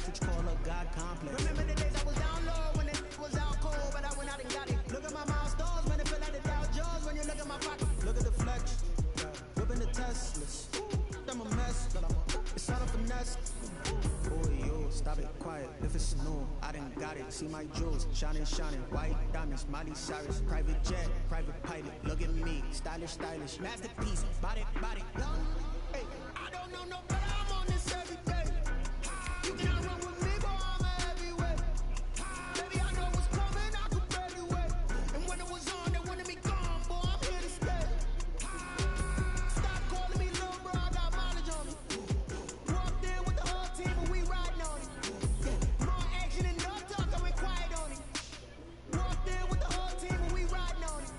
what you call a God complex. Remember the days I was down low when it was out cold, but I went out and got it. Look at my milestones, man, it feel like the Dow Jones when you look at my pocket. Look at the flex, whipping the Teslas. I'm a mess, it's all a finesse. Oh, yo, stop it, quiet, if it's new, I done got it. See my jewels, shining, shining, white diamonds, Miley Cyrus. Private jet, private pilot, look at me, stylish, stylish. Masterpiece, body, body, young. Hey, I don't know no better, I'm on this every day. You cannot run with me, boy, I'm a heavyweight. Baby, I know what's coming, I could barely wait. And when it was on, they wanted me gone, boy, I'm here to stay. Stop calling me little bro, I got mileage on me. Walked in with the whole team, and we riding on it. More action and no talk, I went quiet on it. Walked in with the whole team, and we riding on it.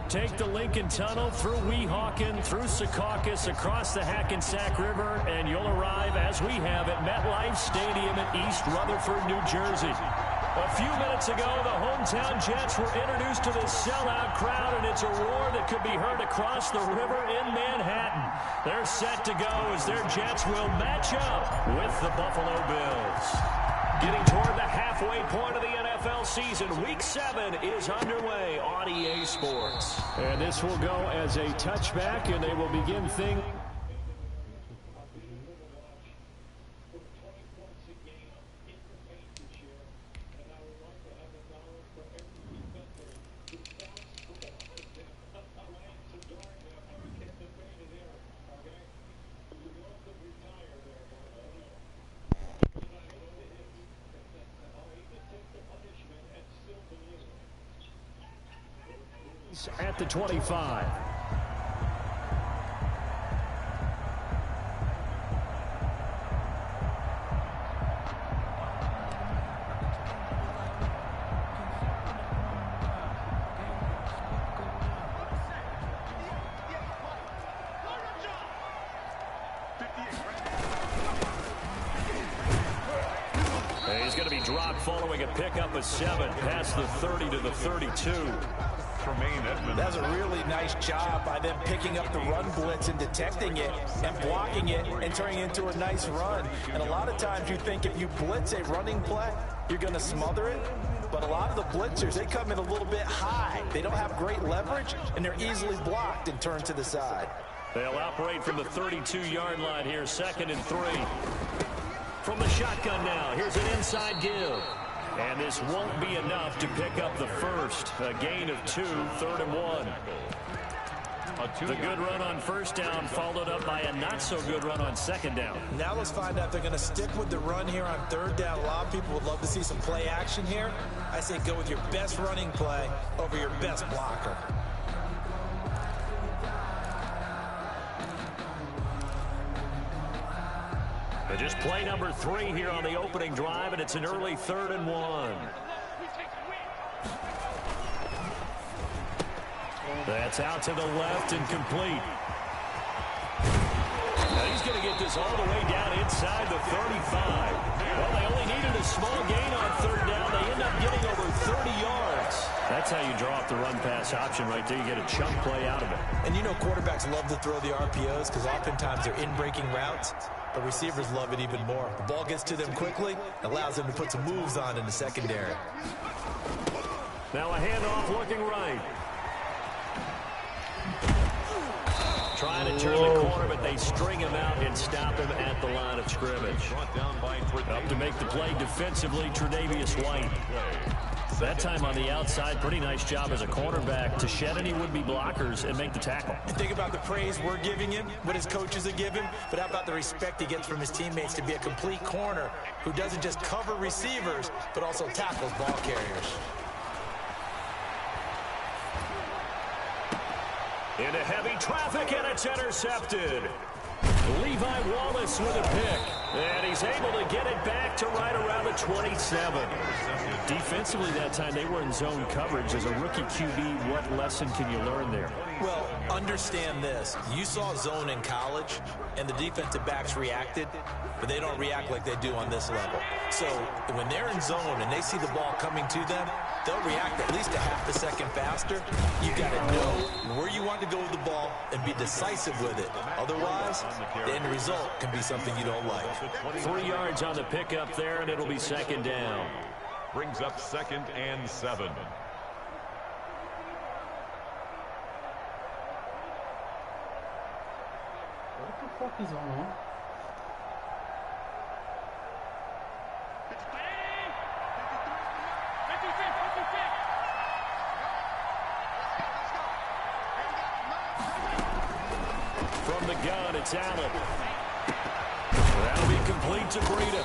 Take the Lincoln Tunnel through Weehawken, through Secaucus, across the Hackensack River, and you'll arrive, as we have, at MetLife Stadium in East Rutherford, New Jersey. A few minutes ago, the hometown Jets were introduced to this sellout crowd, and it's a roar that could be heard across the river in Manhattan. They're set to go as their Jets will match up with the Buffalo Bills. Getting toward the halfway point of the NFL season, Week 7 is underway on EA Sports. And this will go as a touchback, and they will begin things. At the 25. He's going to be dropped following a pickup of 7 past the 30 to the 32. That was a really nice job by them picking up the run blitz and detecting it and blocking it and turning it into a nice run. And a lot of times you think if you blitz a running play, you're going to smother it. But a lot of the blitzers, they come in a little bit high. They don't have great leverage, and they're easily blocked and turned to the side. They'll operate from the 32-yard line here, 2nd and 3. From the shotgun now, here's an inside give. And this won't be enough to pick up the first. A gain of 2, 3rd and 1. The good run on first down followed up by a not-so-good run on 2nd down. Now let's find out if they're going to stick with the run here on 3rd down. A lot of people would love to see some play action here. I say go with your best running play over your best blocker. Just play number 3 here on the opening drive, and it's an early 3rd and 1. That's out to the left and complete. Now he's going to get this all the way down inside the 35. Well, they only needed a small gain on 3rd down. They end up getting over 30 yards. That's how you draw up the run-pass option right there. You get a chunk play out of it. And you know quarterbacks love to throw the RPOs because oftentimes they're in-breaking routes. But receivers love it even more. The ball gets to them quickly, allows them to put some moves on in the secondary. Now a handoff looking right. Trying to turn the corner, but they string him out and stop him at the line of scrimmage. Up to make the play defensively, Tre'Davious White. That time on the outside, pretty nice job as a cornerback to shed any would-be blockers and make the tackle. And think about the praise we're giving him, what his coaches are giving, but how about the respect he gets from his teammates to be a complete corner who doesn't just cover receivers, but also tackles ball carriers. Into heavy traffic, and it's intercepted. Levi Wallace with a pick. And he's able to get it back to right around the 27. Defensively that time, they were in zone coverage. As a rookie QB, what lesson can you learn there? Well, understand this. You saw zone in college, and the defensive backs reacted, but they don't react like they do on this level. So when they're in zone and they see the ball coming to them, they'll react at least a half a second faster. You got to know where you want to go with the ball and be decisive with it. Otherwise, the end result can be something you don't like. 3 yards on the pickup there, and it'll be second down. Brings up 2nd and 7. What the fuck is on? From the gun, it's Allen. That'll be complete to Breida.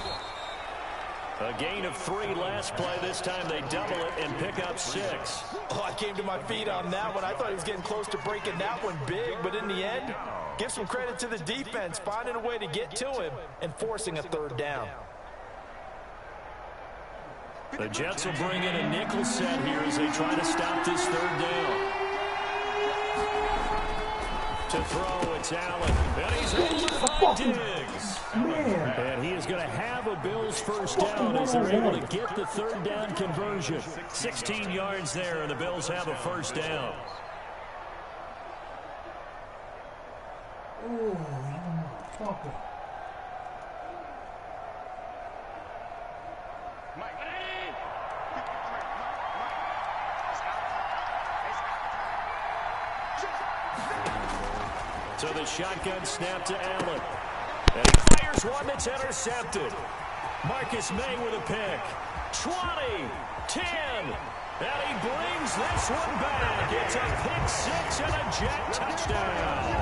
A gain of 3 last play. This time they double it and pick up 6. Oh, I came to my feet on that one. I thought he was getting close to breaking that one big, but in the end, give some credit to the defense, finding a way to get to him and forcing a 3rd down. The Jets will bring in a nickel set here as they try to stop this 3rd down. To throw, it's Allen. And he's able by Diggs. And he is going to have a Bills first down as they're able to get the 3rd down conversion. 16 yards there, and the Bills have a first down. Oh, fucker. So the shotgun snap to Allen. And he fires one that's intercepted. Marcus May with a pick. 20, 10, and he brings this one back. It's a pick 6 and a Jet touchdown.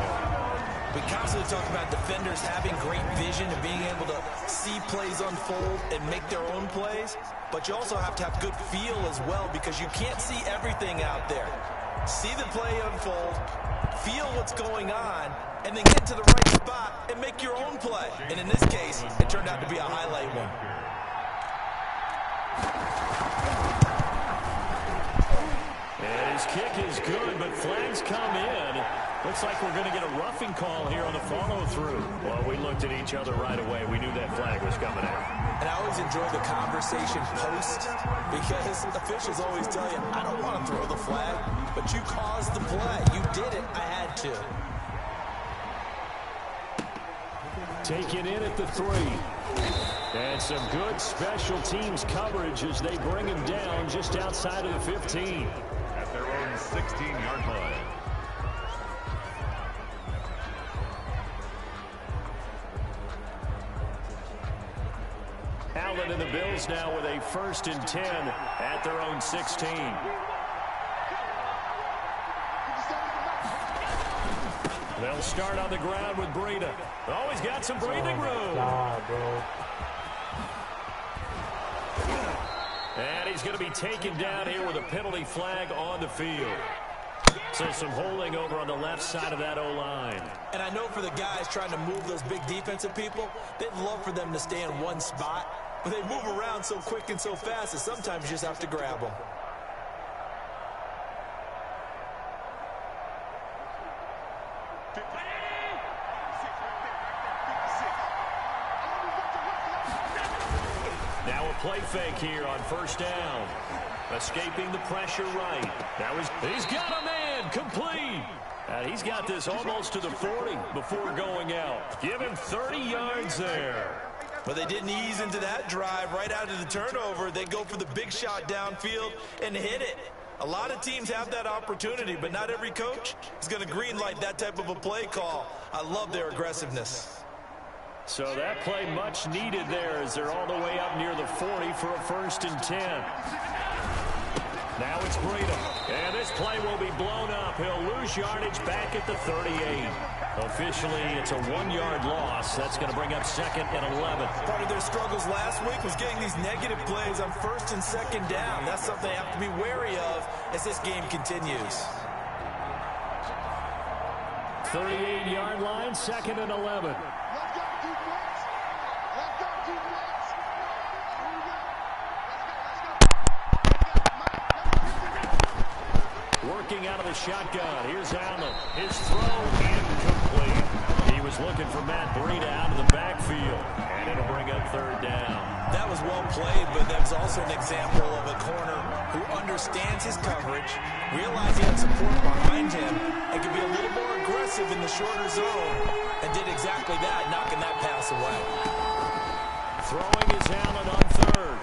We constantly talk about defenders having great vision and being able to see plays unfold and make their own plays, but you also have to have good feel as well because you can't see everything out there. See the play unfold, feel what's going on, and then get to the right spot and make your own play. And in this case, it turned out to be a highlight one. And his kick is good, but flags come in. Looks like we're going to get a roughing call here on the follow-through. Well, we looked at each other right away. We knew that flag was coming in. And I always enjoy the conversation post because officials always tell you, I don't want to throw the flag, but you caused the play. You did it. I had to. Taken in at the 3. And some good special teams coverage as they bring him down just outside of the 15. At their own 16-yard line. Allen and the Bills now with a 1st and 10 at their own 16. They'll start on the ground with Breida. Oh, he's got some breathing room. God, bro. And he's going to be taken down here with a penalty flag on the field. So some holding over on the left side of that O-line. And I know for the guys trying to move those big defensive people, they'd love for them to stay in one spot, but they move around so quick and so fast that sometimes you just have to grab them. Now a play fake here on 1st down. Escaping the pressure right. He's got a man complete. And he's got this almost to the 40 before going out. Give him 30 yards there. But they didn't ease into that drive right out of the turnover. They go for the big shot downfield and hit it. A lot of teams have that opportunity, but not every coach is going to greenlight that type of a play call. I love their aggressiveness. So that play much needed there as they're all the way up near the 40 for a 1st and 10. Now it's Breida. And this play will be blown up. He'll lose yardage back at the 38. Officially, it's a 1-yard loss. That's going to bring up 2nd and 11. Part of their struggles last week was getting these negative plays on 1st and 2nd down. That's something they have to be wary of as this game continues. 38-yard line, 2nd and 11. looking out of the shotgun. Here's Allen. His throw incomplete. He was looking for Matt Breida out of the backfield, and it'll bring up third down. That was well played, but that was also an example of a corner who understands his coverage, realized he had support behind him, and could be a little more aggressive in the shorter zone, and did exactly that, knocking that pass away. Throwing is Allen on third.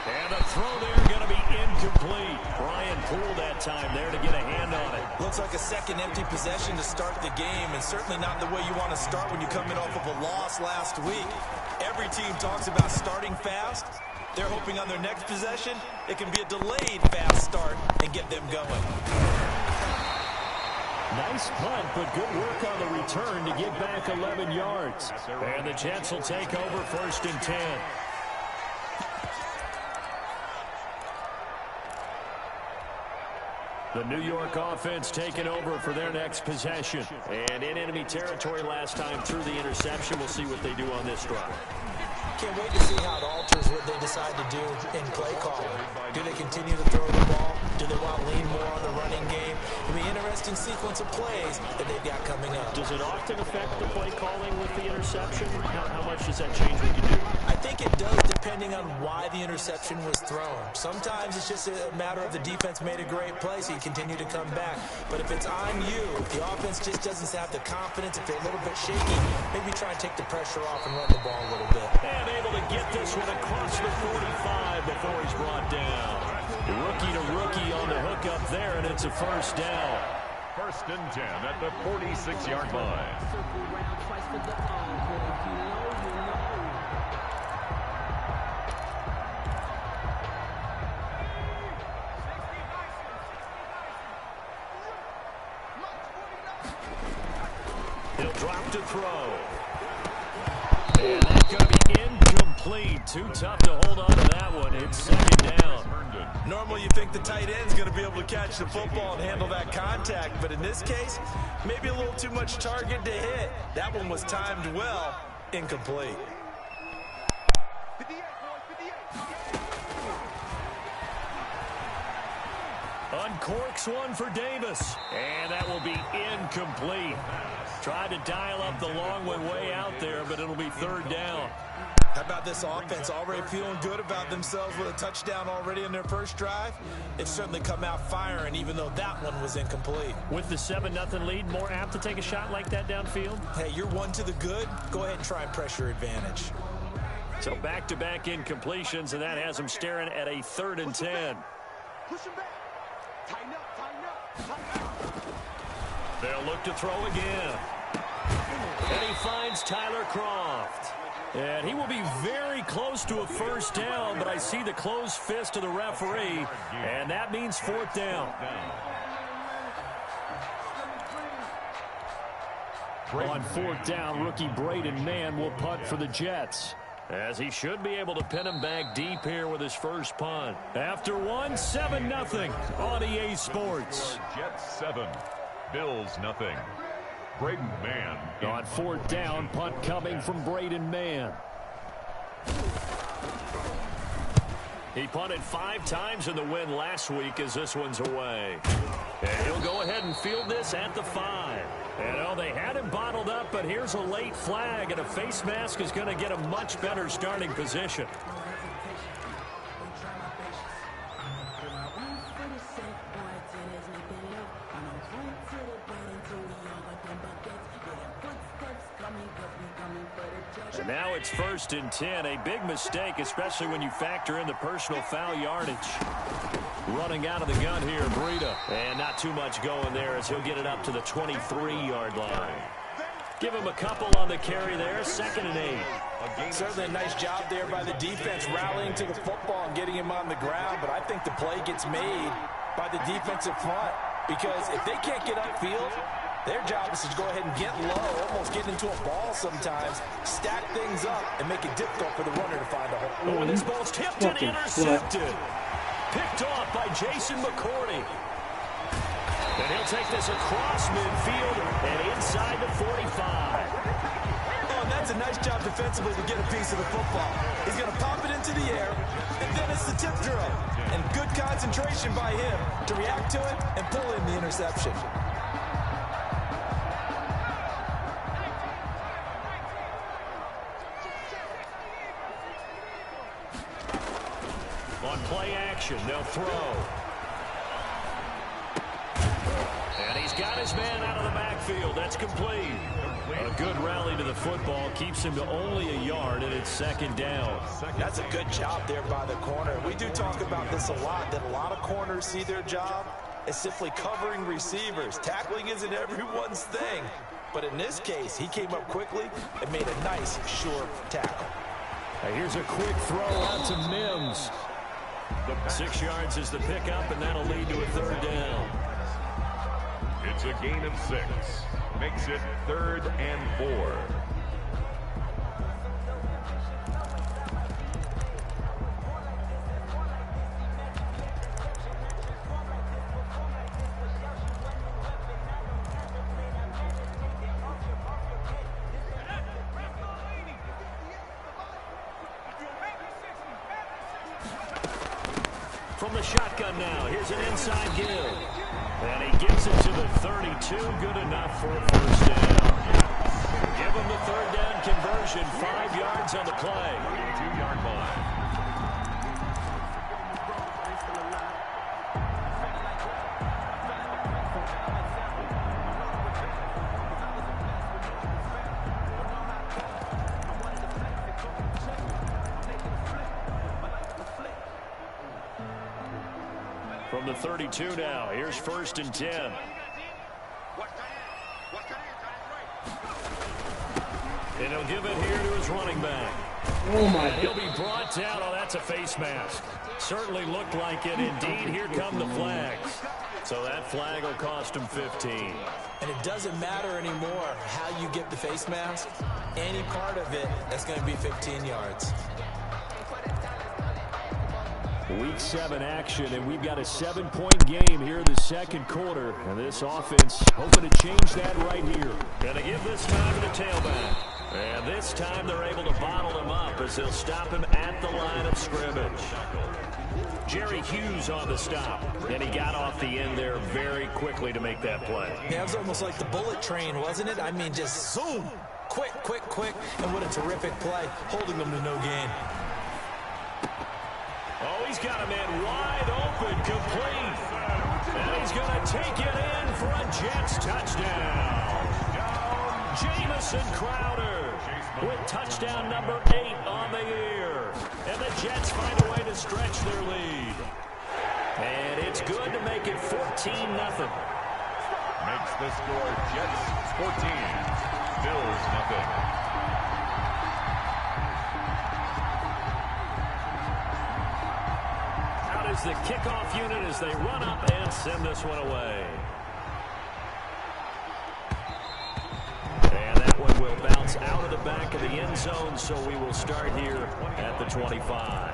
And the throw there going to be incomplete. Brian Poole that time there to get a hand on it. Looks like a second empty possession to start the game, and certainly not the way you want to start when you're coming off of a loss last week. Every team talks about starting fast. They're hoping on their next possession it can be a delayed fast start and get them going. Nice punt, but good work on the return to get back 11 yards. And the Jets will take over 1st and 10. The New York offense taking over for their next possession. And in enemy territory last time through the interception. We'll see what they do on this drive. Can't wait to see how it alters what they decide to do in play calling. Do they continue to throw the ball? Do they want to lean more on the running game? It'll be an interesting sequence of plays that they've got coming up. Does it often affect the play calling with the interception? How much does that change what you do? I think it does, depending on why the interception was thrown. Sometimes it's just a matter of the defense made a great play, so you continue to come back. But if it's on you, if the offense just doesn't have the confidence, if they're a little bit shaky, maybe try and take the pressure off and run the ball a little bit. And able to get this one across the 45 before he's brought down. Rookie to rookie on the hook up there, and it's a first down. 1st and 10 at the 46-yard line. He'll drop to throw. And that's going to be incomplete. Too tough to hold on to that one. It's 2nd down. Normally you think the tight end's going to be able to catch the football and handle that contact, but in this case, maybe a little too much target to hit. That one was timed well, incomplete. Uncorks one for Davis. And that will be incomplete. Tried to dial up the long one way out there, but it'll be 3rd down. How about this offense already feeling good about themselves with a touchdown already in their first drive? It's certainly come out firing, even though that one was incomplete. With the 7-0 lead, more apt to take a shot like that downfield? Hey, you're one to the good. Go ahead and try and pressure advantage. So back-to-back incompletions, and that has them staring at a 3rd and 10. Push him back. Tighten up, tighten up. They'll look to throw again. And he finds Tyler Kroft. And he will be very close to a first down, but I see the closed fist of the referee, and that means 4th down. On 4th down, rookie Braden Mann will punt for the Jets, as he should be able to pin him back deep here with his first punt. After one, 7-0 on EA Sports. Jets 7, Bills nothing. Braden Mann. On 4th down, punt coming from Braden Mann. He punted 5 times in the win last week as this one's away. And he'll go ahead and field this at the 5. And oh, they had him bottled up, but here's a late flag, and a face mask is going to get a much better starting position. And now it's 1st and 10. A big mistake, especially when you factor in the personal foul yardage. Running out of the gun here, Breida. And not too much going there as he'll get it up to the 23-yard line. Give him a couple on the carry there. 2nd and 8. Certainly a nice job there by the defense rallying to the football and getting him on the ground, but I think the play gets made by the defensive front, because if they can't get upfield, their job is to go ahead and get low, almost get into a ball sometimes, stack things up, and make it difficult for the runner to find a hole. Oh, and this ball's tipped and intercepted. Picked off by Jason McCourty. And he'll take this across midfield and inside the 45. Oh, and that's a nice job defensively to get a piece of the football. He's going to pop it into the air, And then it's the tip drill. And good concentration by him to react to it and pull in the interception. On play action, they'll throw. And he's got his man out of the backfield. That's complete. A good rally to the football keeps him to only a yard, and it's second down. That's a good job there by the corner. We do talk about this a lot, that a lot of corners see their job as simply covering receivers. Tackling isn't everyone's thing. But in this case, he came up quickly and made a nice, sure tackle. Now here's a quick throw out to Mims. 6 yards is the pickup, and that'll lead to a third down. It's a gain of 6. Makes it 3rd and 4. From the shotgun now, here's an inside give. And he gets it to the 32, good enough for a first down. Give him the third down conversion, 5 yards on the play. 2-yard line. From the 32 now, here's 1st and 10. And he'll give it here to his running back. Oh my He'll God. be brought down. Oh, that's a face mask. Certainly looked like it. Indeed, here come the flags. So that flag will cost him 15. And it doesn't matter anymore how you get the face mask. Any part of it, that's going to be 15 yards. Week 7 action, and we've got a 7-point game here in the second quarter. And this offense hoping to change that right here. Gonna give this time to the tailback. And this time they're able to bottle him up as they'll stop him at the line of scrimmage. Jerry Hughes on the stop. And he got off the end there very quickly to make that play. Yeah, it was almost like the bullet train, wasn't it? I mean, just zoom. Quick, quick, quick. And what a terrific play, holding them to no gain. Oh, he's got a man wide open, complete. And he's going to take it in for a Jets touchdown. Jamison Crowder with touchdown number 8 on the year. And the Jets find a way to stretch their lead. And it's good to make it 14-0. Makes the score Jets 14, Bills 0. Is the kickoff unit as they run up and send this one away. And that one will bounce out of the back of the end zone, so we will start here at the 25.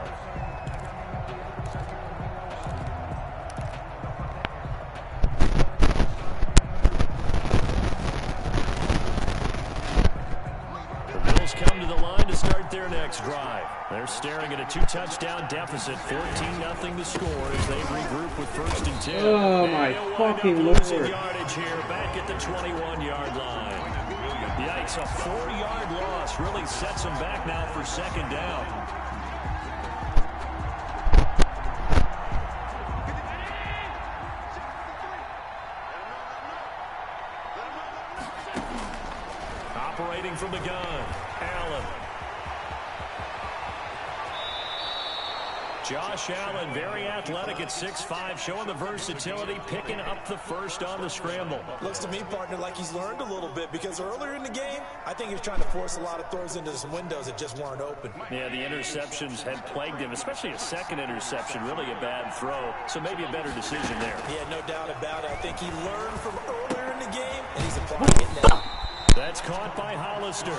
The Bills come to the line to start their next drive. They're staring at a 2-touchdown deficit, 14-0 to score as they regroup with 1st and 10. Oh my fucking Lord. Losing yardage here back at the 21-yard line. Yikes, a 4-yard loss really sets them back now for 2nd down. Operating from the gun, Allen. Josh Allen, very athletic at 6'5", showing the versatility, picking up the first on the scramble. Looks to me, partner, like he's learned a little bit because earlier in the game, I think he was trying to force a lot of throws into some windows that just weren't open. Yeah, the interceptions had plagued him, especially a second interception, really a bad throw, so maybe a better decision there. Yeah, no doubt about it. I think he learned from earlier in the game, and he's applying it now. That's caught by Hollister.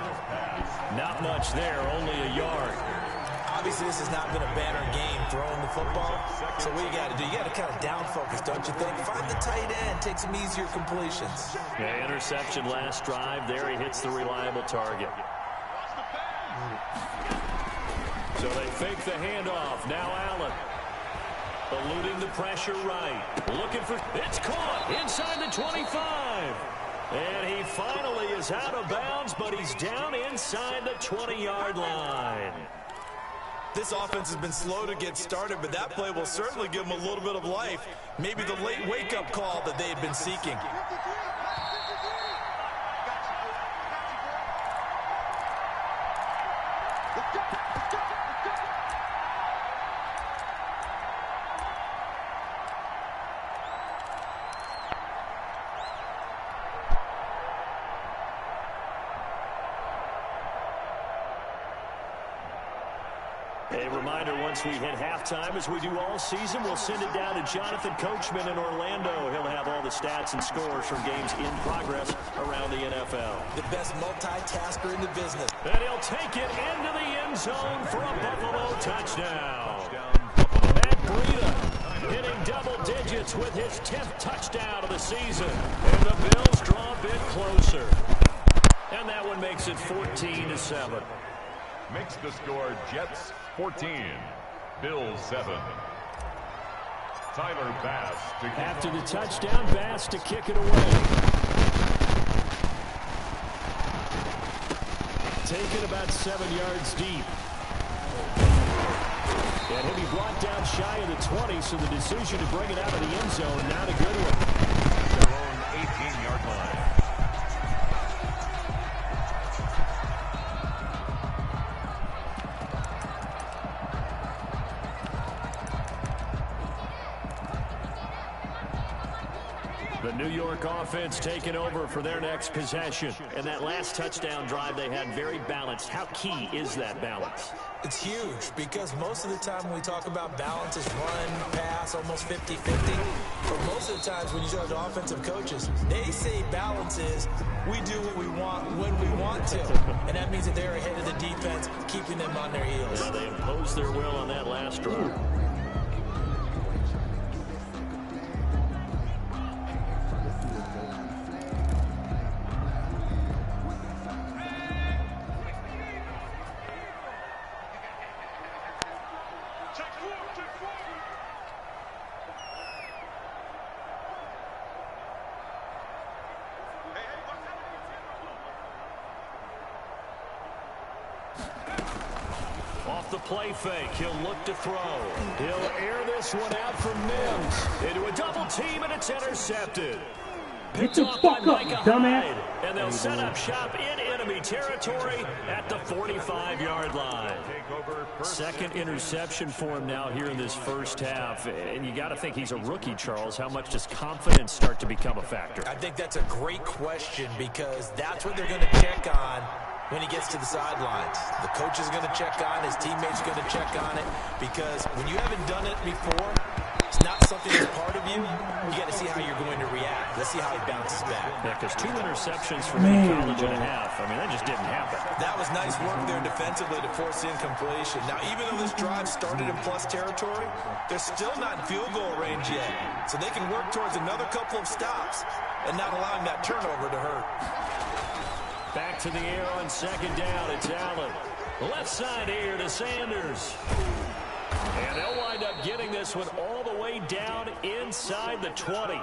Not much there, only a yard. Obviously, this has not been a banner game throwing the football. So what you got to do, you got to kind of down focus, don't you think? Find the tight end, take some easier completions. Yeah, interception last drive. There he hits the reliable target. So So they fake the handoff. Now Allen. Eluding the pressure right. Looking for... It's caught inside the 25. And he finally is out of bounds, but he's down inside the 20-yard line. This offense has been slow to get started, but that play will certainly give them a little bit of life. Maybe the late wake-up call that they had been seeking. A reminder, once we hit halftime, as we do all season, we'll send it down to Jonathan Coachman in Orlando. He'll have all the stats and scores from games in progress around the NFL. The best multitasker in the business. And he'll take it into the end zone for a Buffalo touchdown. Matt Breida hitting double digits with his 10th touchdown of the season. And the Bills draw a bit closer. And that one makes it 14-7. Makes the score Jets 14, Bills 7. Tyler Bass to kick. After the touchdown, Bass to kick it away. Taken about 7 yards deep. And he'll be brought down shy of the 20, so the decision to bring it out of the end zone, not a good one. Their own 18-yard line. The New York offense taking over for their next possession. And that last touchdown drive they had very balanced. How key is that balance? It's huge because most of the time when we talk about balance is run, pass, almost 50-50. But most of the times when you talk to offensive coaches, they say balance is we do what we want when we want to. And that means that they're ahead of the defense, keeping them on their heels. Yeah, they imposed their will on that last drive. Off the play fake, he'll look to throw. He'll air this one out from Mims. Into a double team, and it's intercepted. Get the fuck up, dumbass. And they'll set up shop in enemy territory at the 45-yard line. Second interception for him now here in this first half. And you got to think he's a rookie, Charles. How much does confidence start to become a factor? I think that's a great question because that's what they're going to check on when he gets to the sidelines. The coach is going to check on, his teammates are going to check on it, because when you haven't done it before, it's not something that's part of you. You got to see how you're going to react. Let's see how he bounces back. Yeah, because 2 interceptions for him in college and a half. I mean, that just didn't happen. That was nice work there defensively to force incompletion. Now, even though this drive started in plus territory, they're still not in field goal range yet. So they can work towards another couple of stops and not allowing that turnover to hurt. Back to the air on second down. It's Allen. Left side here to Sanders. And they'll wind up getting this one all the way down inside the 20.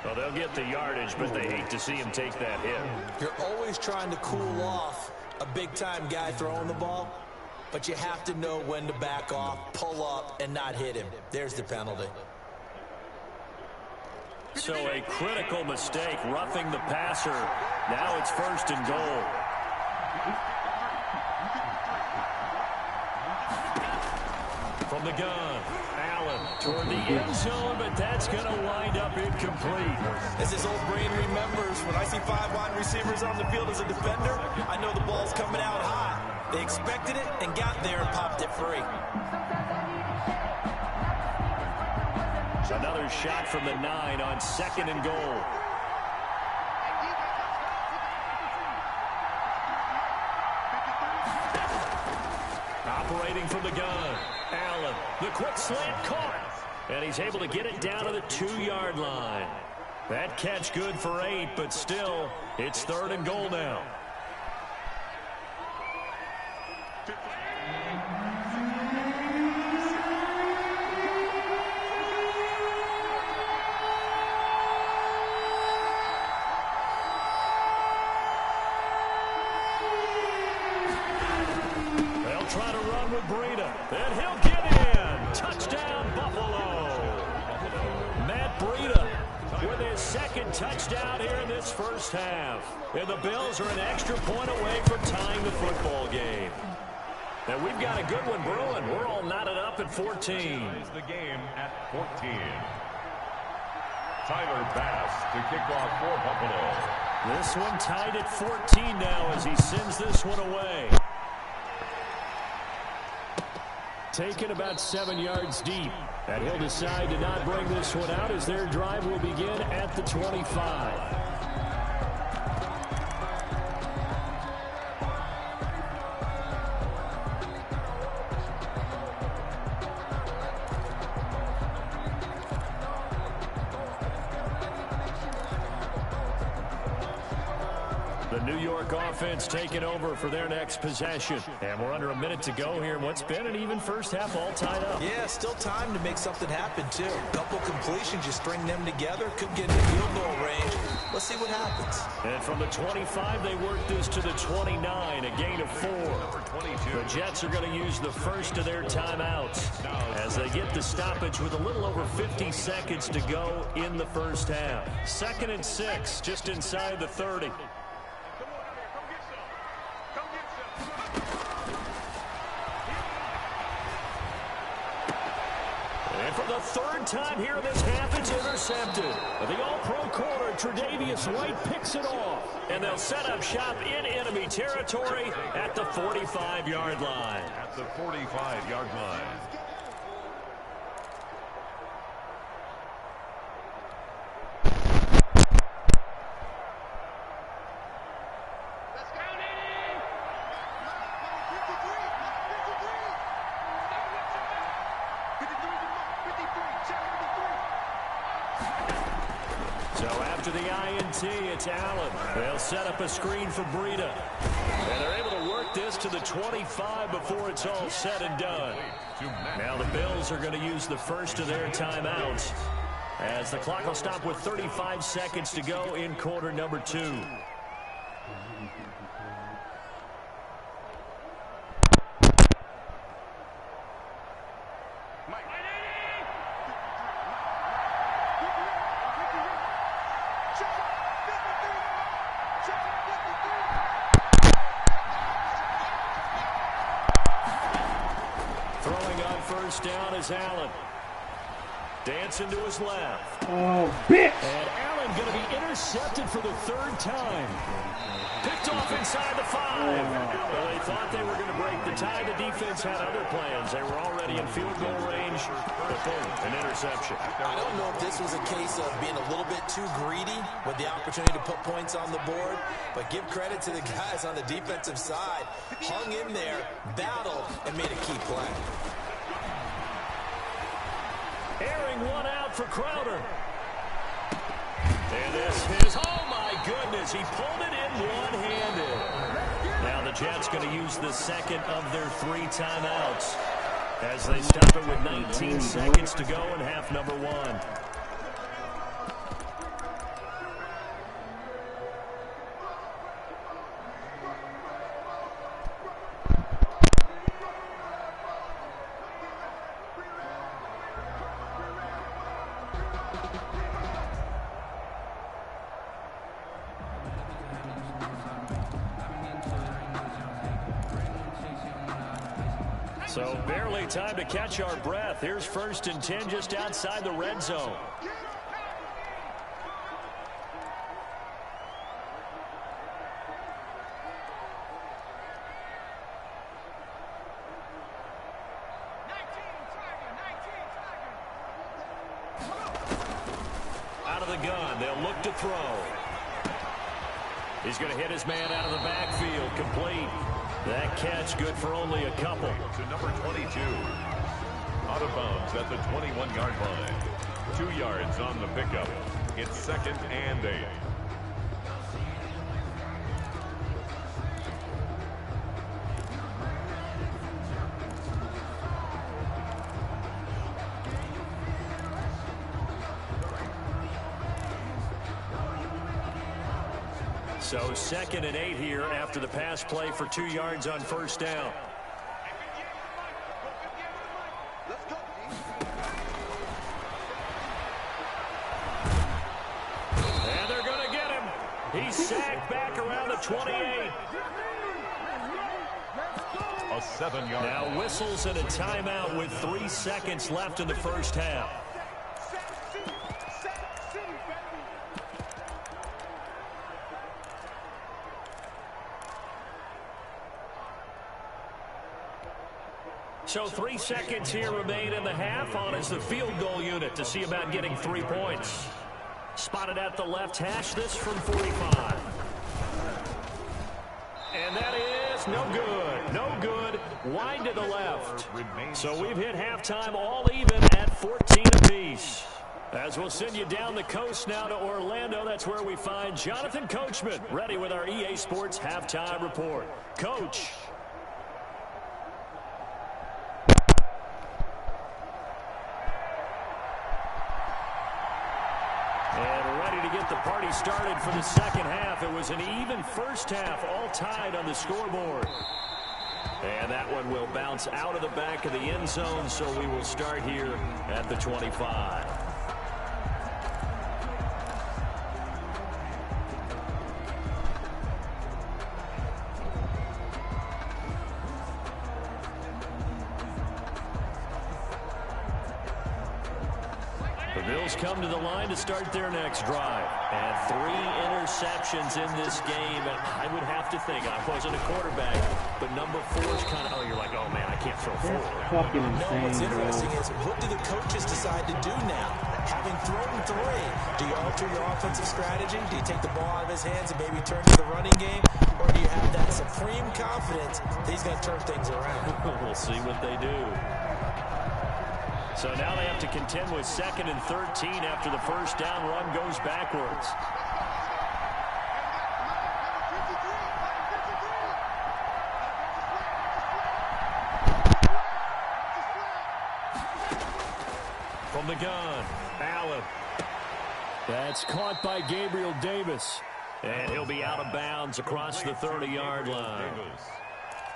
Well, they'll get the yardage, but they hate to see him take that hit. You're always trying to cool off a big-time guy throwing the ball, but you have to know when to back off, pull up, and not hit him. There's the penalty. So a critical mistake, roughing the passer. Now it's first and goal. From the gun, Allen toward the end zone, but that's going to wind up incomplete. As his old brain remembers, when I see 5 wide receivers on the field as a defender, I know the ball's coming out hot. They expected it and got there and popped it free. Another shot from the 9 on second and goal. Operating from the gun, Allen. The quick slant caught. And he's able to get it down to the 2-yard line. That catch good for 8, but still, it's third and goal now. with Breida, and he'll get in. Touchdown, Buffalo. Matt Breida with his second touchdown here in this first half. And the Bills are an extra point away from tying the football game. And we've got a good one brewing. We're all knotted up at 14. Ties the game at 14. Tyler Bass to kick off for Buffalo. This one tied at 14 now as he sends this one away. Taken about 7 yards deep. And he'll decide to not bring this one out as their drive will begin at the 25. New York offense taking over for their next possession. And we're under a minute to go here in what's been an even first half, all tied up. Yeah, still time to make something happen, too. A couple completions, you string them together, could get in field goal range. Let's see what happens. And from the 25, they work this to the 29, a gain of 4. The Jets are going to use the first of their timeouts as they get the stoppage with a little over 50 seconds to go in the first half. 2nd and 6, just inside the 30. The third time here in this half, it's intercepted. The all-pro corner, Tre'Davious White, picks it off. And they'll set up shop in enemy territory at the 45-yard line. At the 45-yard line. It's Allen. They'll set up a screen for Breida. And they're able to work this to the 25 before it's all said and done. Now the Bills are going to use the first of their timeouts as the clock will stop with 35 seconds to go in quarter number 2. Down is Allen. Dancing to his left. Oh, bitch! And Allen going to be intercepted for the 3rd time. Picked off inside the 5. Well, they thought they were going to break the tie. The defense had other plans. They were already in field goal range. But boom, an interception. I don't know if this was a case of being a little bit too greedy with the opportunity to put points on the board, but give credit to the guys on the defensive side. Hung in there, battled, and made a key play. Airing one out for Crowder. And this is, oh my goodness, he pulled it in one-handed. Now the Jets going to use the second of their 3 timeouts as they stop it with 19 seconds to go in half number 1. So barely time to catch our breath. Here's 1st and 10 just outside the red zone. Out of the gun, they'll look to throw. He's going to hit his man out of the backfield, complete. That catch good for only a couple. To number 22. Out of bounds at the 21-yard line. 2 yards on the pickup. It's 2nd and 8. So 2nd and 8 here after the pass play for 2 yards on 1st down. back around the 28. A 7-yard. Now whistles and a timeout with 3 seconds left in the first half. So 3 seconds here remain in the half on as the field goal unit to see about getting 3 points. Spotted at the left hash, this from 45. And that is no good. No good. Wide to the left. So we've hit halftime all even at 14 apiece. As we'll send you down the coast now to Orlando, that's where we find Jonathan Coachman ready with our EA Sports halftime report. Coach. And ready to get the party started for the second half. It was an even first half, all tied on the scoreboard. And that one will bounce out of the back of the end zone, so we will start here at the 25. Come to the line to start their next drive. And 3 interceptions in this game. And I would have to think, I wasn't a quarterback, but number 4 is kind of, you're like, oh man, I can't throw 4. Fucking insane, what's interesting is, what do the coaches decide to do now? Having thrown 3, do you alter your offensive strategy? Do you take the ball out of his hands and maybe turn to the running game? Or do you have that supreme confidence that he's going to turn things around? We'll see what they do. So now they have to contend with 2nd and 13 after the first down run goes backwards. From the gun, Allen. That's caught by Gabriel Davis. And he'll be out of bounds across the 30-yard line.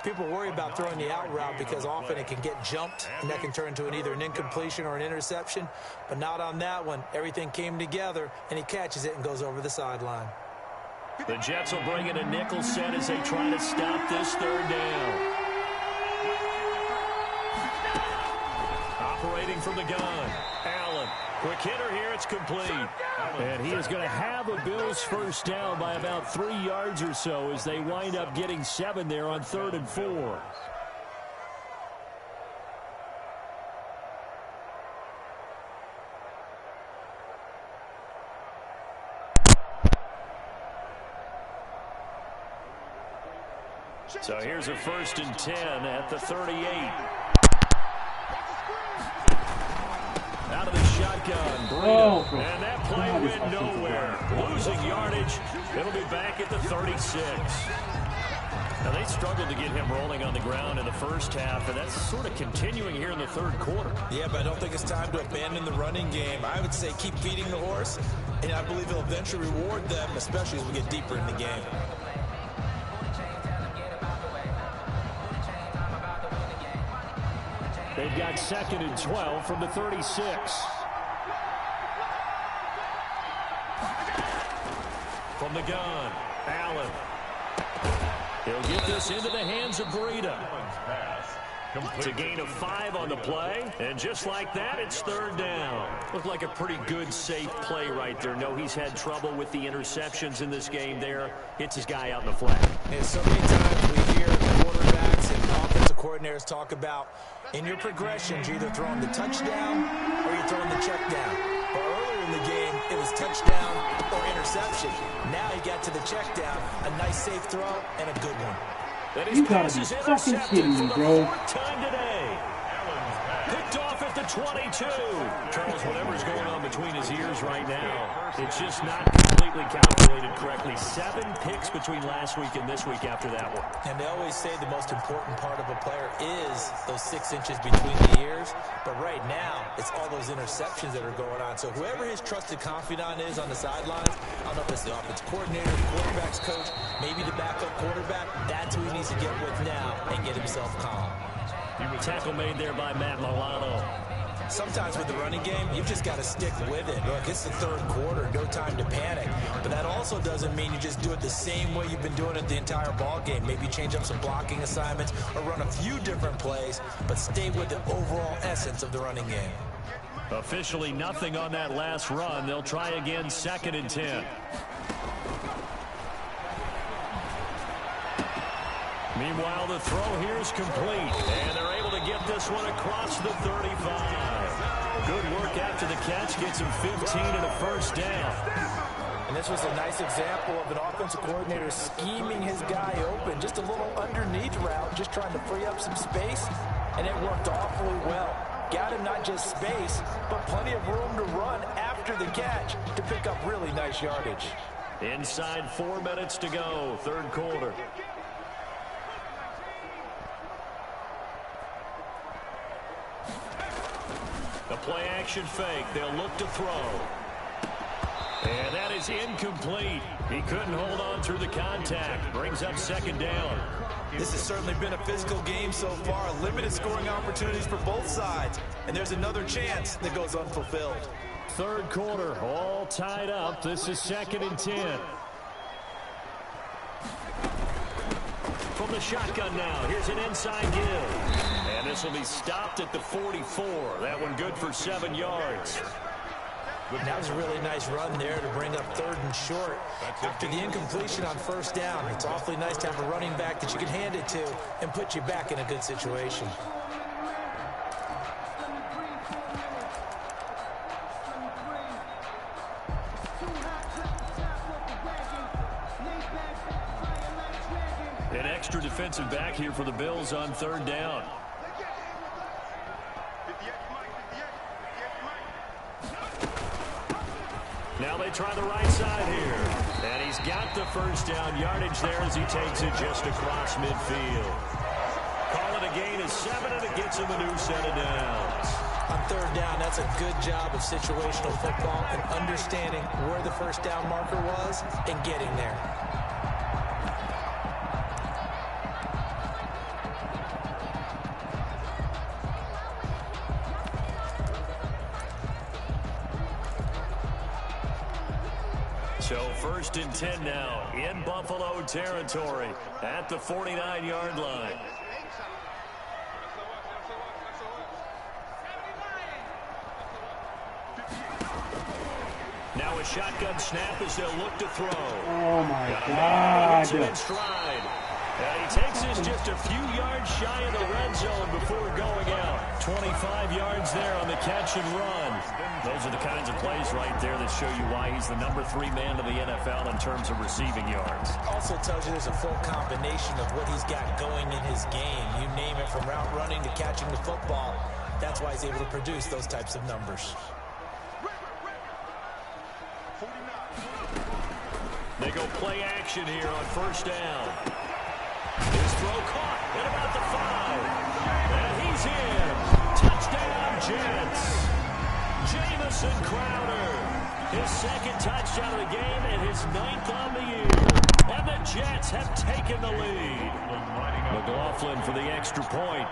People worry about throwing the out route because often it can get jumped, and that can turn into either an incompletion or an interception. But not on that one. Everything came together, and he catches it and goes over the sideline. The Jets will bring in a nickel set as they try to stop this 3rd down. Operating from the gun, Allen. Quick hitter here, it's complete. And he is going to have a Bills first down by about 3 yards or so as they wind up getting 7 there on 3rd and 4. So here's a 1st and 10 at the 38. Out of the shotgun, Breida. And that play went nowhere. Losing yardage. It'll be back at the 36. Now, they struggled to get him rolling on the ground in the first half, and that's sort of continuing here in the 3rd quarter. Yeah, but I don't think it's time to abandon the running game. I would say keep feeding the horse, and I believe he'll eventually reward them, especially as we get deeper in the game. They've got 2nd and 12 from the 36. From the gun, Allen. He'll get this into the hands of Breida. It's a gain of 5 on the play, and just like that, it's 3rd down. Looked like a pretty good, safe play right there. No, he's had trouble with the interceptions in this game there. Hits his guy out in the flat. And so many times we hear quarterbacks and offensive coordinators talk about in your progressions, you're either throwing the touchdown or you're throwing the check down. But earlier in the game, it was touchdown or interception. Now he got to the check down, a nice safe throw, and a good one. You gotta be fucking kidding me, bro. Time today. Picked off at the 22. Charles, whatever's going on between his ears right now, it's just not completely calculated correctly. 7 picks between last week and this week after that one. And they always say the most important part of a player is those 6 inches between the ears. But right now, it's all those interceptions that are going on. So whoever his trusted confidant is on the sidelines, I don't know if it's the offensive coordinator, the quarterback's coach, maybe the backup quarterback, that's who he needs to get with now and get himself calm. Tackle made there by Matt Milano. Sometimes with the running game, you've just got to stick with it. Look, it's the third quarter, no time to panic. But that also doesn't mean you just do it the same way you've been doing it the entire ball game. Maybe change up some blocking assignments or run a few different plays, but stay with the overall essence of the running game. Officially nothing on that last run. They'll try again, 2nd and 10. Meanwhile, the throw here is complete, and they're able to get this one across the 35. Good work after the catch, gets him 15 and a first down. And this was a nice example of an offensive coordinator scheming his guy open. Just a little underneath route, just trying to free up some space, and it worked awfully well. Got him not just space, but plenty of room to run after the catch to pick up really nice yardage. Inside 4 minutes to go, third quarter. The play action fake. They'll look to throw. And that is incomplete. He couldn't hold on through the contact. Brings up 2nd down. This has certainly been a physical game so far. Limited scoring opportunities for both sides. And there's another chance that goes unfulfilled. Third quarter, all tied up. This is 2nd and 10. From the shotgun now, here's an inside give. And this will be stopped at the 44. That one good for 7 yards. That was a really nice run there to bring up 3rd and short. After the incompletion on 1st down, it's awfully nice to have a running back that you can hand it to and put you back in a good situation. An extra defensive back here for the Bills on 3rd down. Now they try the right side here. And he's got the first down yardage there as he takes it just across midfield. Call it a gain of 7, and it gets him a new set of downs. On 3rd down, that's a good job of situational football and understanding where the first down marker was and getting there. So 1st and 10 now in Buffalo territory at the 49-yard line. Now a shotgun snap as they'll look to throw. Oh my God. In stride. And he takes this just a few yards shy of the red zone before going out. 25 yards there on the catch and run. Those are the kinds of plays right there that show you why he's the number 3 man of the NFL in terms of receiving yards. Also tells you there's a full combination of what he's got going in his game. You name it, from route running to catching the football. That's why he's able to produce those types of numbers. They go play action here on 1st down. His throw caught at about the 5. And he's in. Touchdown, Jets. Jamison Crowder. His 2nd touchdown of the game and his 9th on the year. And the Jets have taken the lead. McLaughlin for the extra point.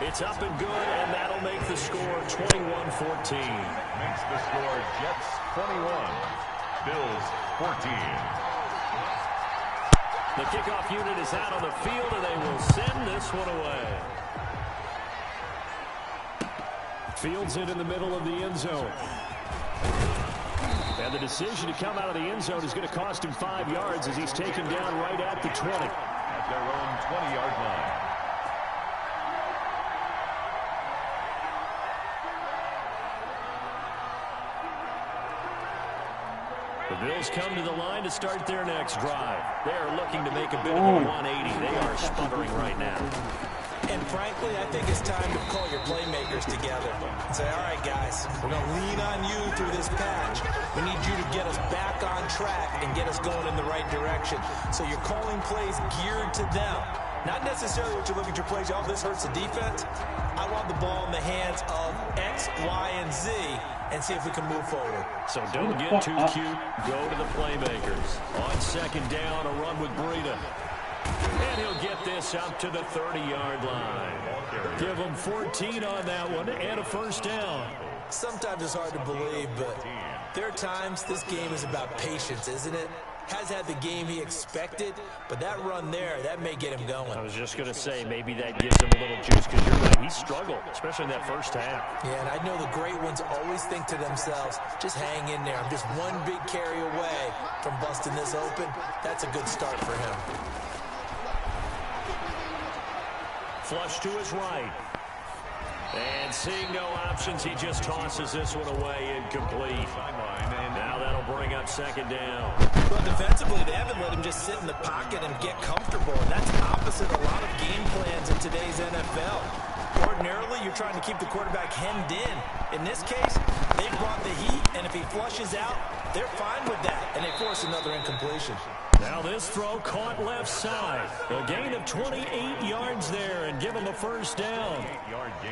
It's up and good, and that'll make the score 21-14. Makes the score Jets 21, Bills 14. The kickoff unit is out on the field, and they will send this one away. Fields it in the middle of the end zone. And the decision to come out of the end zone is going to cost him 5 yards as he's taken down right at the 20. At their own 20-yard line. The Bills come to the line to start their next drive. They are looking to make a bit of a 180. They are sputtering right now. And frankly, I think it's time to call your playmakers together and say, all right, guys, we're going to lean on you through this patch. We need you to get us back on track and get us going in the right direction. So you're calling plays geared to them. Not necessarily what you look at your plays, oh, this hurts the defense. I want the ball in the hands of X, Y, and Z and see if we can move forward. So don't get too cute. Go to the playmakers. On 2nd down, a run with Breida. And he'll get this up to the 30-yard line. Give him 14 on that one and a first down. Sometimes it's hard to believe, but there are times this game is about patience, isn't it? Has had the game he expected, but that run there, that may get him going. I was just going to say, maybe that gives him a little juice, because you're right, he struggled, especially in that first half. Yeah, and I know the great ones always think to themselves, just hang in there. I'm just one big carry away from busting this open. That's a good start for him. Flush to his right. And seeing no options, he just tosses this one away, incomplete. And now that'll bring up second down. Well, defensively, they haven't let him just sit in the pocket and get comfortable. And that's opposite a lot of game plans in today's NFL. Ordinarily, you're trying to keep the quarterback hemmed in. In this case, they brought the heat, and if he flushes out, they're fine with that. And they force another incompletion. Now this throw caught left side. A gain of 28 yards there and give him a first down.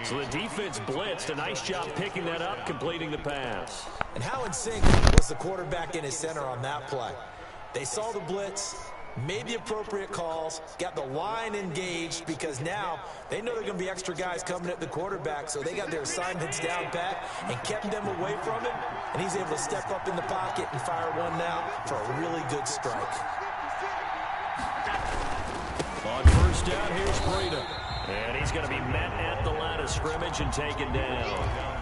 So the defense blitzed. A nice job picking that up, completing the pass. And how in sync was the quarterback in his center on that play? They saw the blitz, made the appropriate calls, got the line engaged, because now they know there are going to be extra guys coming at the quarterback, so they got their assignments down pat and kept them away from him, and he's able to step up in the pocket and fire one now for a really good strike. On first down, here's Breida. And he's going to be met at the line of scrimmage and taken down.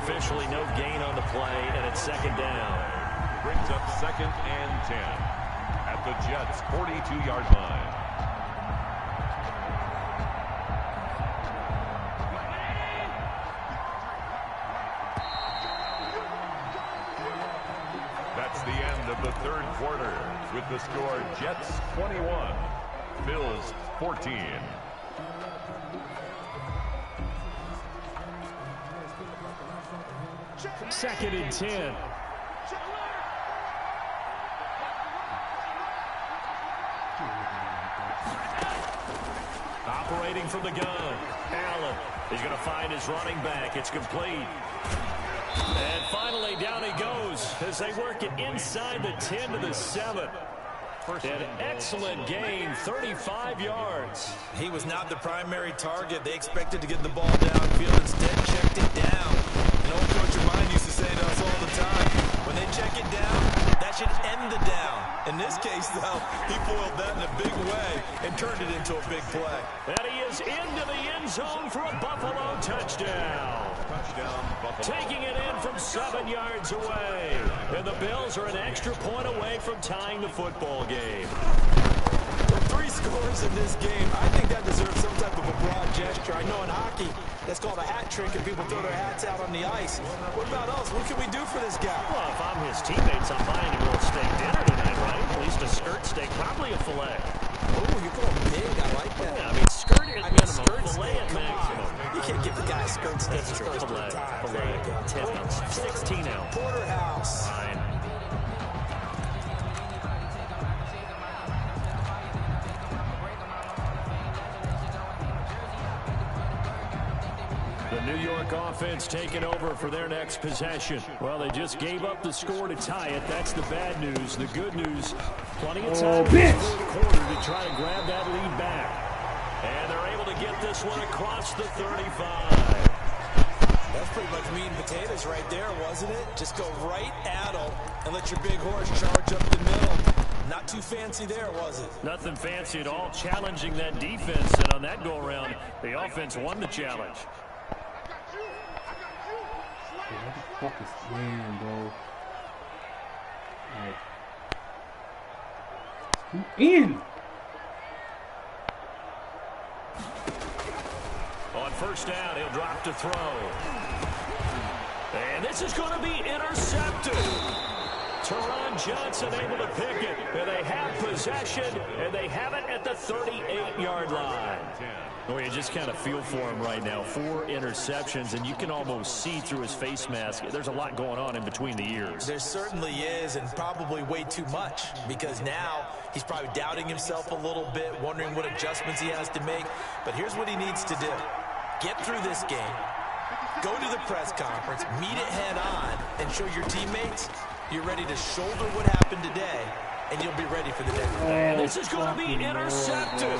Officially no gain on the play, and it's second down. Brings up second and 10 at the Jets' 42-yard line. That's the end of the third quarter with the score Jets 21, Bills 14. Second and 10. Operating from the gun. Allen. He's going to find his running back. It's complete. And finally, down he goes as they work it inside the 10 to the 7. An excellent gain, 35 yards. He was not the primary target. They expected to get the ball downfield. Instead, checked it down. An old coach of mine used to say to us all the time, when they check it down, that should end the down. In this case, though, he foiled that in a big way and turned it into a big play. And he is into the end zone for a Buffalo touchdown. Taking it in from 7 yards away. And the Bills are an extra point away from tying the football game. With 3 scores in this game, I think that deserves some type of a broad gesture. I know in hockey, that's called a hat trick, and people throw their hats out on the ice. What about us? What can we do for this guy? Well, if I'm his teammates, I'm buying him a little steak dinner tonight, right? At least a skirt steak, probably a filet. Oh, you're going big. I like that. Yeah, I mean, skirt at minimum, skirt filet steak, at maximum. You can't give the guy a skirt steak his first Filet, time. filet, 10 ounce, 16 ounce. Porterhouse. Fine. The New York offense taking over for their next possession. Well, they just gave up the score to tie it. That's the bad news. The good news, plenty of time in the fourth quarter to try to grab that lead back. And they're able to get this one across the 35. That's pretty much meat and potatoes right there, wasn't it? Just go right at them and let your big horse charge up the middle. Not too fancy there, was it? Nothing fancy at all, challenging that defense. And on that go-around, the offense won the challenge. What the fuck is man, bro? Like, in. On first down, he'll drop to throw. And this is going to be intercepted. Teron Johnson able to pick it. And they have possession, and they have it at the 38-yard line. Well, you just kind of feel for him right now. 4 interceptions, and you can almost see through his face mask. There's a lot going on in between the ears. There certainly is, and probably way too much, because now he's probably doubting himself a little bit, wondering what adjustments he has to make. But here's what he needs to do. Get through this game, go to the press conference, meet it head on, and show your teammates you're ready to shoulder what happened today and you'll be ready for the next one. And this is going to be intercepted.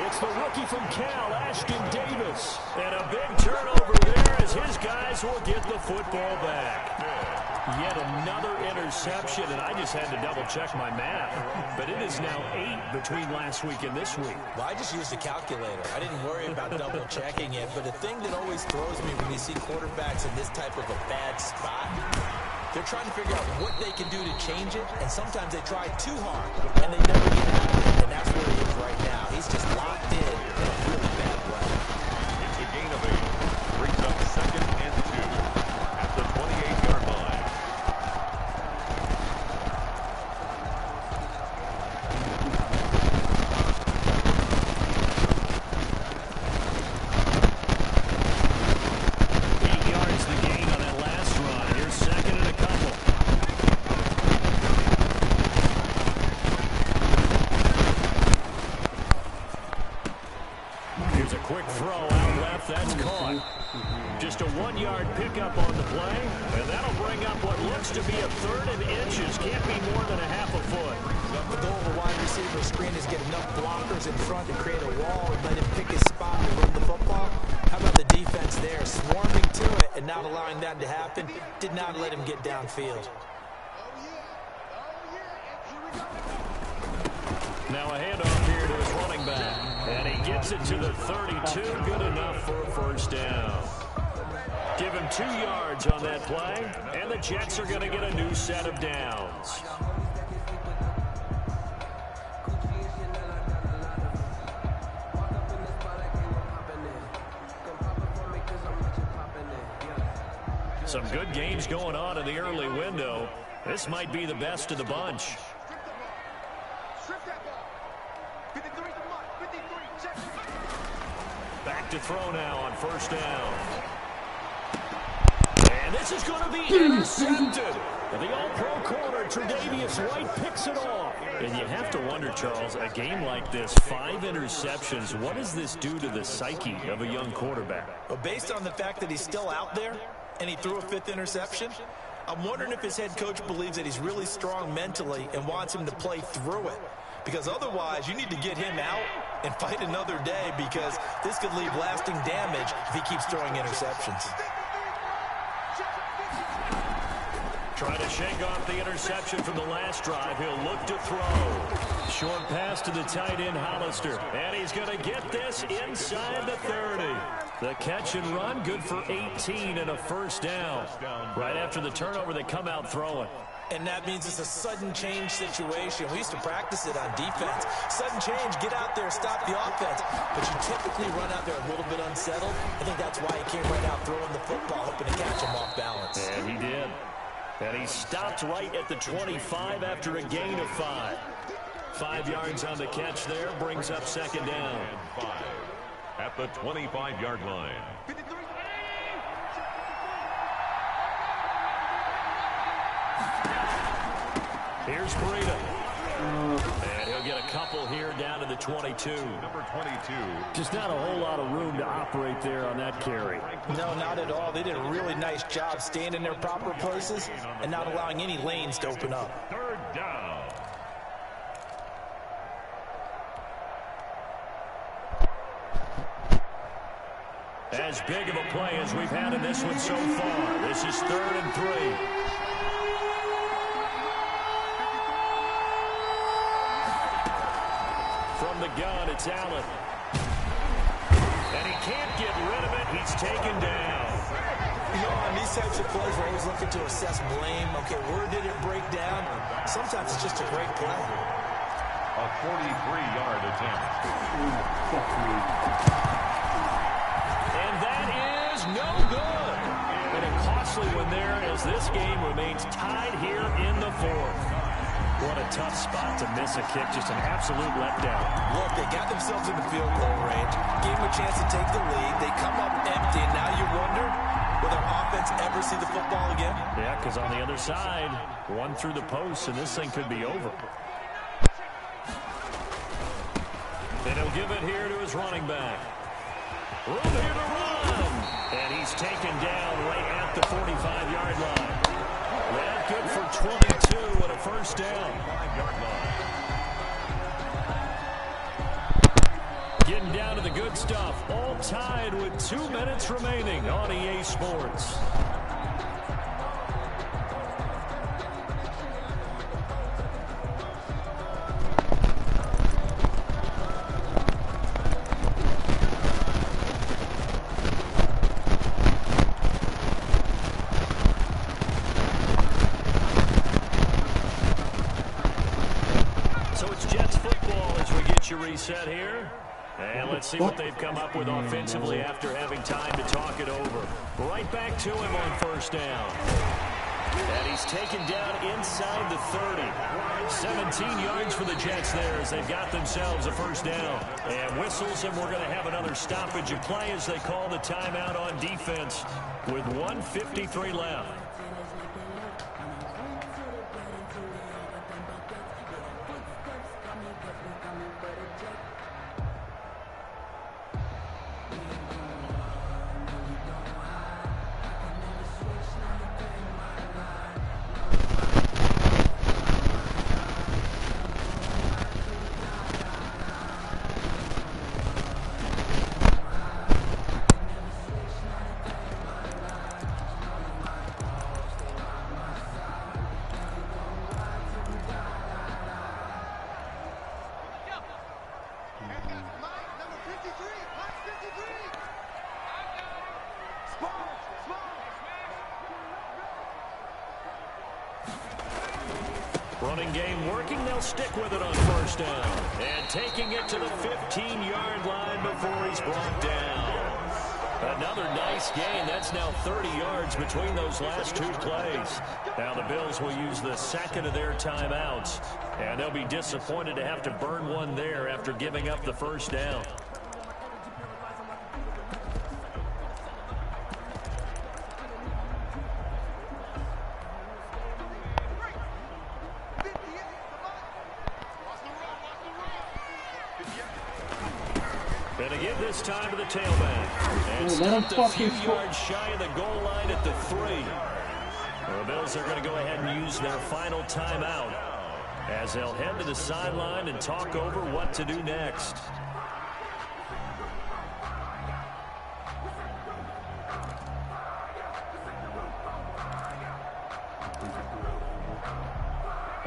It's the rookie from Cal, Ashton Davis. And a big turnover there as his guys will get the football back. Yet another interception, and I just had to double-check my math. But it is now 8 between last week and this week. Well, I just used a calculator. I didn't worry about double-checking it. But the thing that always throws me when you see quarterbacks in this type of a bad spot, they're trying to figure out what they can do to change it, and sometimes they try too hard, and they never get out of it. And that's where he is right now. He's just locked in a really bad way. It's a gain of 8. Brings up 2nd and 2 at the 28-yard line. Just a 1-yard pickup on the play, and that'll bring up what looks to be a 3rd and inches. Can't be more than a half a foot. The goal of a wide receiver screen is get enough blockers in front to create a wall and let him pick his spot to run the football. How about the defense there, swarming to it and not allowing that to happen? Did not let him get downfield. Now a handoff here to his running back, and he gets it to the 32. Good enough for a first down. Give him 2 yards on that play, and the Jets are going to get a new set of downs. Some good games going on in the early window. This might be the best of the bunch. Back to throw now on first down. And this is going to be intercepted. The all-pro corner, Tre'Davious White, picks it off. And you have to wonder, Charles, a game like this, 5 interceptions, what does this do to the psyche of a young quarterback? Well, based on the fact that he's still out there and he threw a 5th interception, I'm wondering if his head coach believes that he's really strong mentally and wants him to play through it. Because otherwise, you need to get him out and fight another day, because this could leave lasting damage if he keeps throwing interceptions. Trying to shake off the interception from the last drive. He'll look to throw. Short pass to the tight end, Hollister. And he's going to get this inside the 30. The catch and run, good for 18 and a first down. Right after the turnover, they come out throwing. And that means it's a sudden change situation. We used to practice it on defense. Sudden change, get out there, stop the offense. But you typically run out there a little bit unsettled. I think that's why he came right out throwing the football, hoping to catch him off balance. And he did. And he stopped right at the 25 after a gain of 5. 5 yards on the catch there, brings up second down. And 5 at the 25-yard line. Here's Breida. And he'll get a couple here down to the 22. Number 22. Just not a whole lot of room to operate there on that carry. No, not at all. They did a really nice job staying in their proper places and not allowing any lanes to open up. 3rd down. As big of a play as we've had in this one so far. This is 3rd and 3. From the gun, it's Allen. And he can't get rid of it. He's taken down. You know, on these types of plays, we're always looking to assess blame. Okay, where did it break down? Sometimes it's just a great play. A 43-yard attempt. And that is no good. And a costly one there as this game remains tied here in the 4th. What a tough spot to miss a kick. Just an absolute letdown. Look, they got themselves in the field goal range, gave them a chance to take the lead. They come up empty, and now you wonder, will their offense ever see the football again? Yeah, because on the other side, one through the post, and this thing could be over. And he'll give it here to his running back. Room here to run. And he's taken down right at the 45-yard line. Red good for 22 and a first down. 5-yard line. Getting down to the good stuff. All tied with 2 minutes remaining on EA Sports. So it's Jets football as we get you reset here. And let's see what they've come up with offensively after having time to talk it over. Right back to him on first down. And he's taken down inside the 30. 17 yards for the Jets there as they've got themselves a first down. And whistles, and we're going to have another stoppage of play as they call the timeout on defense with 1:53 left. Running game working. They'll stick with it on first down. And taking it to the 15-yard line before he's brought down. Another nice gain. That's now 30 yards between those last two plays. Now the Bills will use the second of their timeouts. And they'll be disappointed to have to burn one there after giving up the first down. And again this time to the tailback. And stopped a few yards shy of the goal line at the 3. The Bills are going to go ahead and use their final timeout as they'll head to the sideline and talk over what to do next.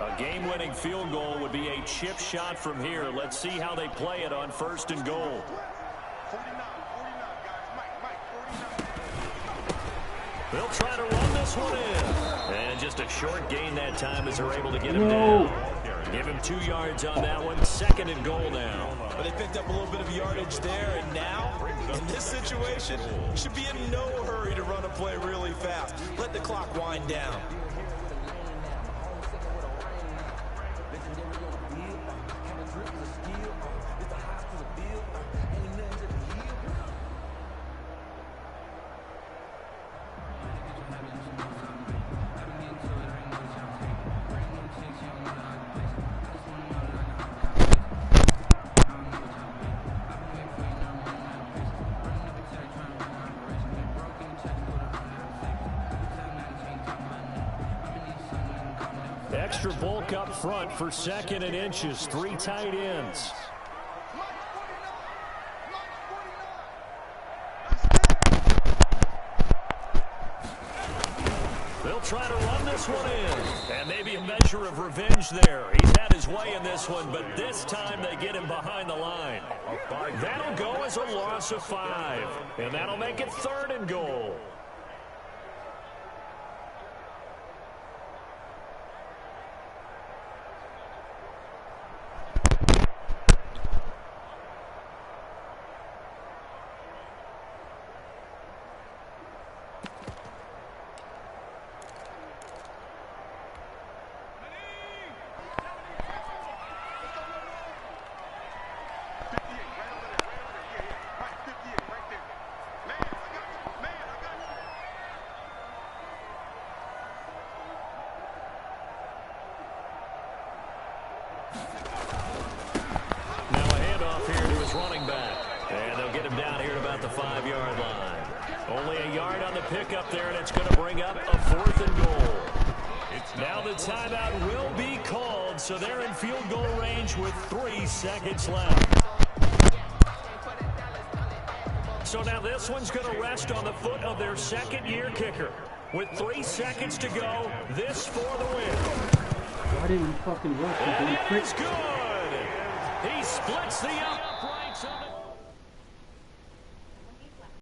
A game-winning field goal would be a chip shot from here. Let's see how they play it on first and goal. They'll try to run this one in. And just a short gain that time as they're able to get him down. Give him 2 yards on that one. Second and goal now. But they picked up a little bit of yardage there, and now, in this situation, should be in no hurry to run a play really fast. Let the clock wind down. Extra bulk up front for second and inches. 3 tight ends. They'll try to run this one in. And maybe a measure of revenge there. He's had his way in this one, but this time they get him behind the line. That'll go as a loss of 5. And that'll make it third and goal. Running back. And they'll get him down here at about the 5-yard line. Only a yard on the pickup there, and it's going to bring up a 4th and goal. It's Now the timeout will be called, so they're in field goal range with 3 seconds left. So now this one's going to rest on the foot of their second-year kicker. With 3 seconds to go, this for the win. Why didn't you fucking rush it? And it is good. He splits the uprights on the